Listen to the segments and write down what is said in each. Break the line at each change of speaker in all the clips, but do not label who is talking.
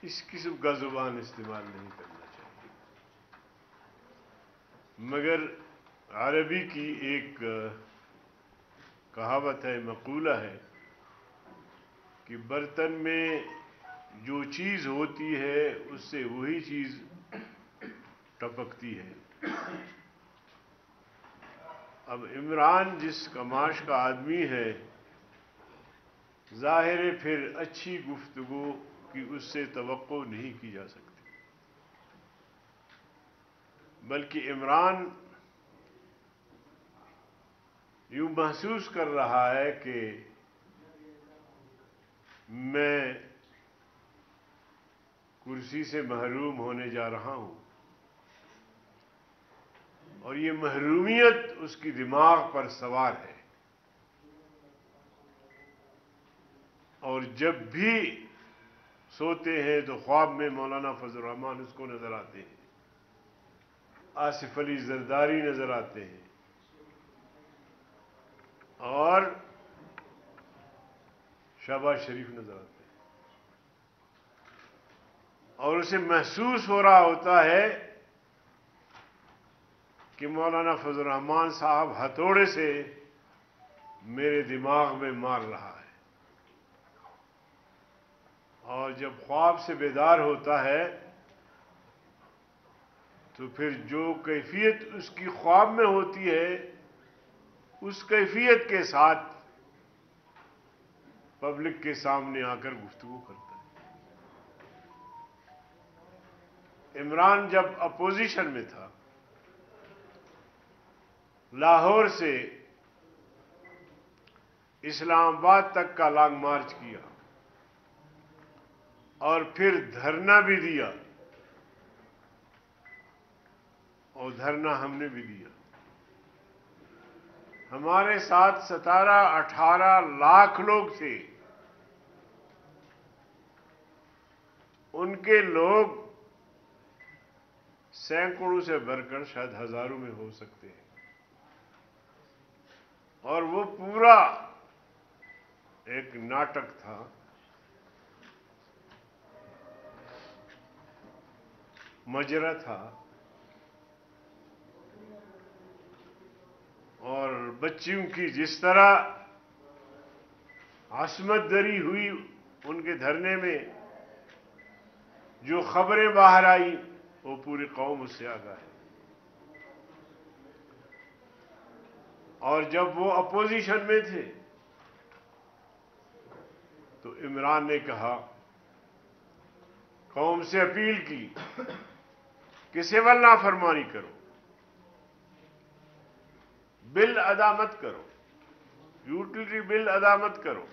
اس قسم کا زبان استعمال نہیں کرنا چاہیے. مگر عربی کی ایک کہاوت ہے، مقولہ ہے کہ برتن میں جو چیز ہوتی ہے اس سے وہی چیز ٹپکتی ہے. اب عمران جس کماش کا آدمی ہے، ظاہر ہے پھر اچھی گفتگو کی اس سے توقع نہیں کی جا سکتی، بلکہ عمران یوں محسوس کر رہا ہے کہ میں کرسی سے محروم ہونے جا رہا ہوں، اور یہ محرومیت اس کی دماغ پر سوار ہے. اور جب بھی سوتے ہیں تو خواب میں مولانا فضل الرحمان اس کو نظر آتے ہیں، آصف علی زرداری نظر آتے ہیں، اور شہباز شریف نظر آتے ہیں، اور اسے محسوس ہو رہا ہوتا ہے کہ مولانا فضل الرحمان صاحب ہتھوڑے سے میرے دماغ میں مار رہا ہے. اور جب خواب سے بیدار ہوتا ہے تو پھر جو کیفیت اس کی خواب میں ہوتی ہے اس کیفیت کے ساتھ پبلک کے سامنے آ کر گفتگو کرتا ہے. عمران جب اپوزیشن میں تھا، لاہور سے اسلام آباد تک کا لانگ مارچ کیا اور پھر دھرنا بھی دیا، اور دھرنا ہم نے بھی دیا. ہمارے ساتھ 17-18 لاکھ لوگ تھے. ان کے لوگ سینکڑوں سے بڑھ کر شاید ہزاروں میں ہو سکتے ہیں، اور وہ پورا ایک ناٹک تھا. مجرا تھا، اور بچیوں کی جس طرح عصمت دری ہوئی ان کے دھرنے میں، جو خبریں باہر آئی وہ پوری قوم اس سے آگاہ ہے. اور جب وہ اپوزیشن میں تھے تو عمران نے کہا، قوم سے اپیل کی کہ سول نافرمانی کرو، بل ادا مت کرو، یوٹیلٹی بل ادا مت کرو.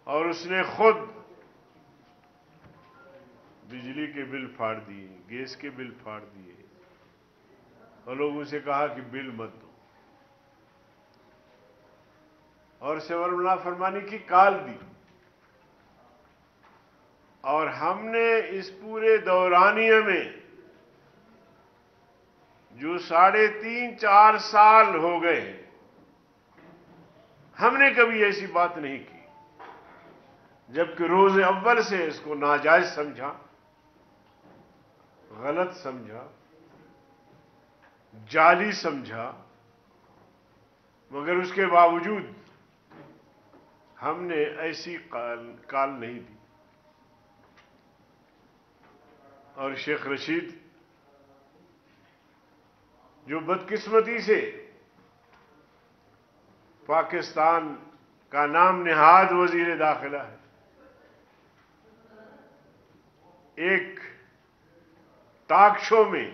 اور اس نے خود بجلی کے بل پھاڑ دیے، گیس کے بل پھاڑ دیے، اور لوگوں سے کہا کہ بل مت دو، اور سول نافرمانی کی کال دی. اور ہم نے اس پورے دورانیے میں جو 3.5-4 سال ہو گئے ہیں، ہم نے کبھی ایسی بات نہیں کی. جبکہ روز اول سے اس کو ناجائز سمجھا، غلط سمجھا، جعلی سمجھا، مگر اس کے باوجود ہم نے ایسی کال نہیں دی. اور شیخ رشید جو بدقسمتی سے پاکستان کا نام نہاد وزیر داخلہ ہے، ایک ٹاک شو میں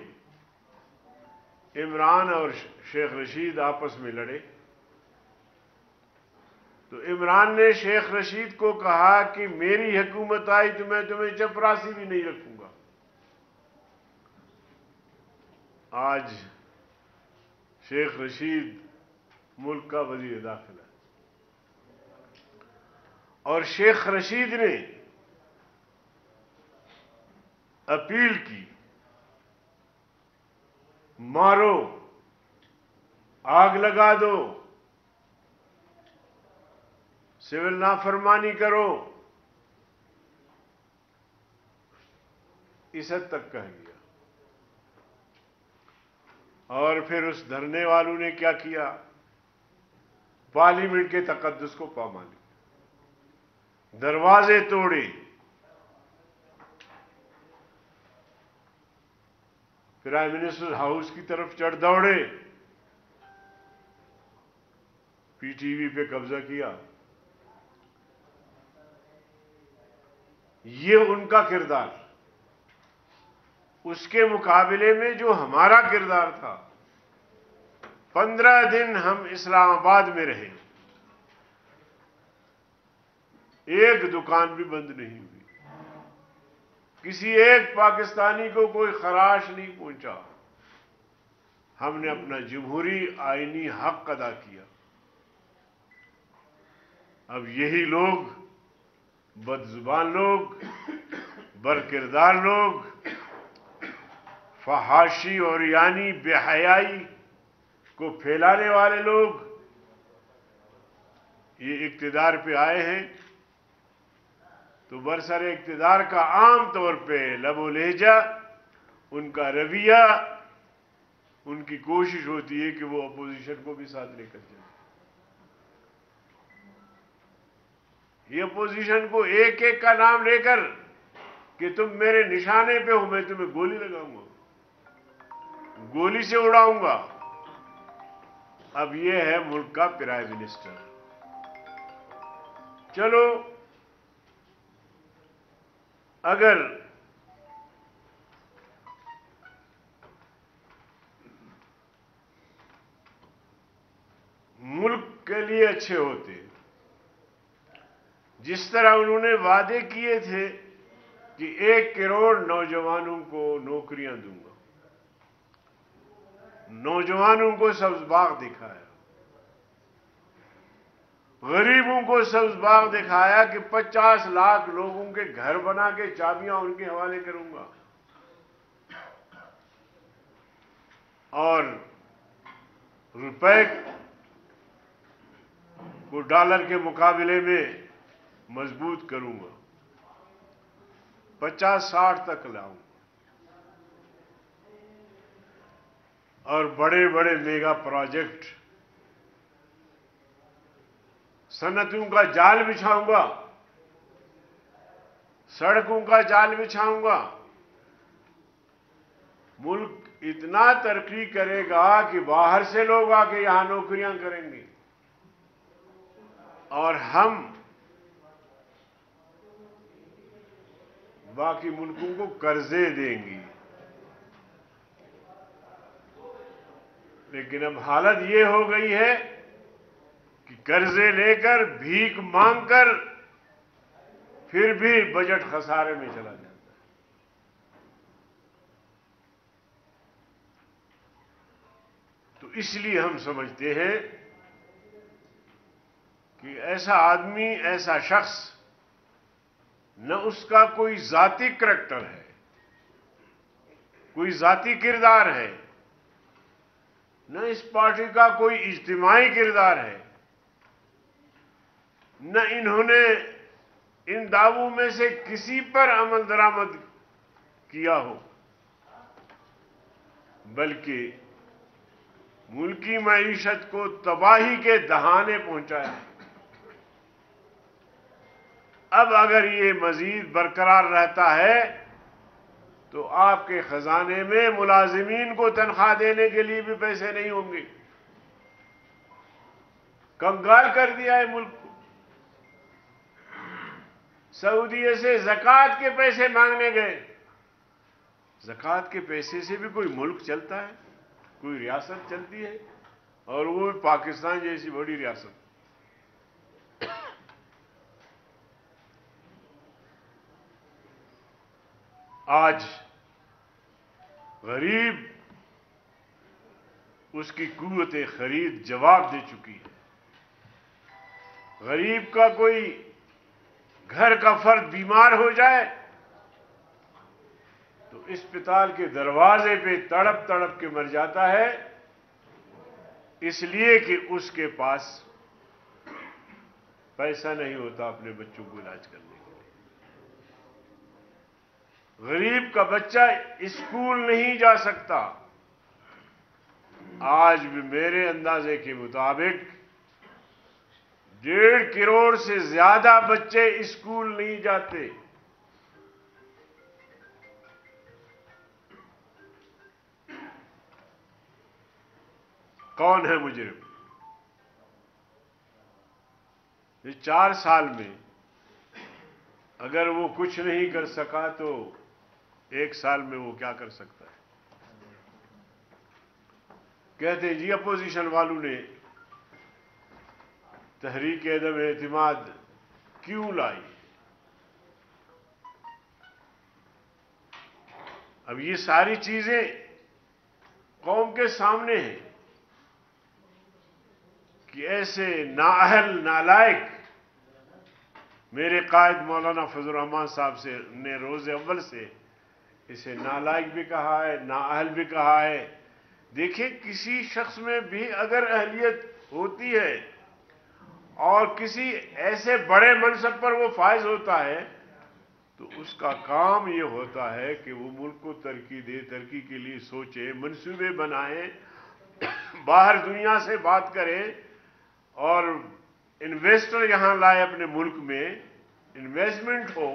عمران اور شیخ رشید آپس میں لڑے تو عمران نے شیخ رشید کو کہا کہ میری حکومت آئی تو میں تمہیں چپراسی بھی نہیں رکھوں گا. آج شیخ رشید ملک کا وزیر داخلہ ہے، اور شیخ رشید نے اپیل کی، مارو، آگ لگا دو، سول نافرمانی کرو. اس حد تک کہہ گیا. اور پھر اس دھرنے والوں نے کیا کیا؟ پارلیمنٹ کے تقدس کو پامالی، دروازے توڑے، پرائم منسٹر ہاؤس کی طرف چڑھ دوڑے، پی ٹی وی پہ قبضہ کیا. یہ ان کا کردار. اس کے مقابلے میں جو ہمارا کردار تھا، 15 دن ہم اسلام آباد میں رہے، ایک دکان بھی بند نہیں ہوئی، کسی ایک پاکستانی کو کوئی خراش نہیں پہنچا. ہم نے اپنا جمہوری آئینی حق ادا کیا. اب یہی لوگ، بد زبان لوگ، برکردار لوگ، فحاشی اور یعنی بے حیائی کو پھیلانے والے لوگ، یہ اقتدار پہ آئے ہیں تو برسر اقتدار کا عام طور پہ لب و لہجہ، ان کا رویہ، ان کی کوشش ہوتی ہے کہ وہ اپوزیشن کو بھی ساتھ لے کر جائیں. یہ اپوزیشن کو ایک ایک کا نام لے کر کہ تم میرے نشانے پہ ہو، میں تمہیں گولی لگاؤں گا، گولی سے اڑاؤں گا. اب یہ ہے ملک کا پرائم منسٹر. چلو اگر ملک کے لیے اچھے ہوتے، جس طرح انہوں نے وعدے کیے تھے کہ 1 کروڑ نوجوانوں کو نوکریاں دوں گا، نوجوانوں کو سبز باغ دکھایا، غریبوں کو سبز باغ دکھایا کہ 50 لاکھ لوگوں کے گھر بنا کے چابیاں ان کے حوالے کروں گا، اور روپے کو ڈالر کے مقابلے میں مضبوط کروں گا، 50-60 تک لاؤں گا. اور بڑے بڑے میگا پروجیکٹ، صنعتوں کا جال بچھاؤں گا، سڑکوں کا جال بچھاؤں گا. ملک اتنا ترقی کرے گا کہ باہر سے لوگ آ کے یہاں نوکریاں کریں گے، اور ہم باقی ملکوں کو قرضے دیں گے. لیکن اب حالت یہ ہو گئی ہے کہ قرضے لے کر، بھیک مانگ کر، پھر بھی بجٹ خسارے میں چلا جاتا ہے. تو اس لیے ہم سمجھتے ہیں کہ ایسا آدمی، ایسا شخص، نہ اس کا کوئی ذاتی کریکٹر ہے، کوئی ذاتی کردار ہے، نہ اس پارٹی کا کوئی اجتماعی کردار ہے، نہ انہوں نے ان دعووں میں سے کسی پر عمل درآمد کیا ہو، بلکہ ملکی معیشت کو تباہی کے دہانے پہنچایا. اب اگر یہ مزید برقرار رہتا ہے تو آپ کے خزانے میں ملازمین کو تنخواہ دینے کے لیے بھی پیسے نہیں ہوں گے. کنگال کر دیا ہے ملک کو. سعودیہ سے زکوٰۃ کے پیسے مانگنے گئے. زکوٰۃ کے پیسے سے بھی کوئی ملک چلتا ہے، کوئی ریاست چلتی ہے، اور وہ بھی پاکستان جیسی بڑی ریاست. آج غریب، اس کی قوت خرید جواب دے چکی ہے. غریب کا کوئی گھر کا فرد بیمار ہو جائے تو اسپتال کے دروازے پہ تڑپ تڑپ کے مر جاتا ہے، اس لیے کہ اس کے پاس پیسہ نہیں ہوتا اپنے بچوں کو علاج کرنے کے لیے. غریب کا بچہ اسکول نہیں جا سکتا. آج بھی میرے اندازے کے مطابق 1.5 کروڑ سے زیادہ بچے اسکول نہیں جاتے. کون ہے مجرم؟ اس 4 سال میں اگر وہ کچھ نہیں کر سکا تو 1 سال میں وہ کیا کر سکتا ہے؟ کہتے ہیں جی اپوزیشن والوں نے تحریک عدم اعتماد کیوں لائی؟ اب یہ ساری چیزیں قوم کے سامنے ہیں کہ ایسے نااہل نالائق، میرے قائد مولانا فضل الرحمان صاحب نے روز اول سے اسے نالائق بھی کہا ہے، نااہل بھی کہا ہے. دیکھیں کسی شخص میں بھی اگر اہلیت ہوتی ہے اور کسی ایسے بڑے منصب پر وہ فائز ہوتا ہے تو اس کا کام یہ ہوتا ہے کہ وہ ملک کو ترقی دے، ترقی کے لیے سوچے، منصوبے بنائے، باہر دنیا سے بات کرے اور انویسٹر یہاں لائے اپنے ملک میں، انویسٹمنٹ ہو.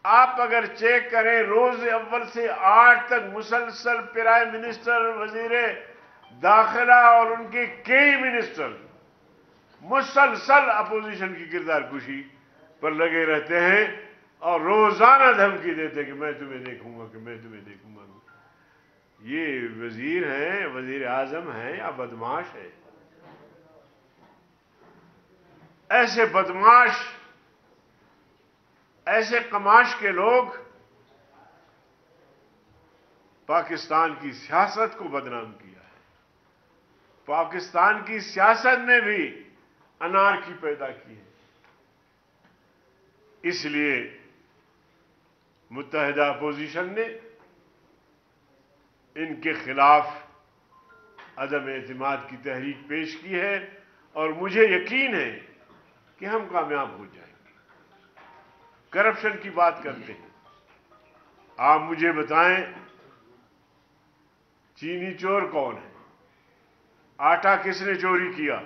آپ اگر چیک کریں روز اول سے 8 تک مسلسل پرائم منسٹر، وزیر داخلہ اور ان کے کئی منسٹر مسلسل اپوزیشن کی کردار کشی پر لگے رہتے ہیں اور روزانہ دھمکی دیتے کہ میں تمہیں دیکھوں گا، کہ میں تمہیں دیکھوں گا. یہ وزیر ہیں، وزیر اعظم ہیں یا بدماش ہے؟ ایسے بدماش، ایسے قماش کے لوگ پاکستان کی سیاست کو بدنام کیا ہے. پاکستان کی سیاست میں بھی انارکی پیدا کی ہے. اس لیے متحدہ اپوزیشن نے ان کے خلاف عدم اعتماد کی تحریک پیش کی ہے اور مجھے یقین ہے کہ ہم کامیاب ہو جائیں گے. کرپشن کی بات کرتے ہیں. آپ مجھے بتائیں چینی چور کون ہے؟ آٹا کس نے چوری کیا؟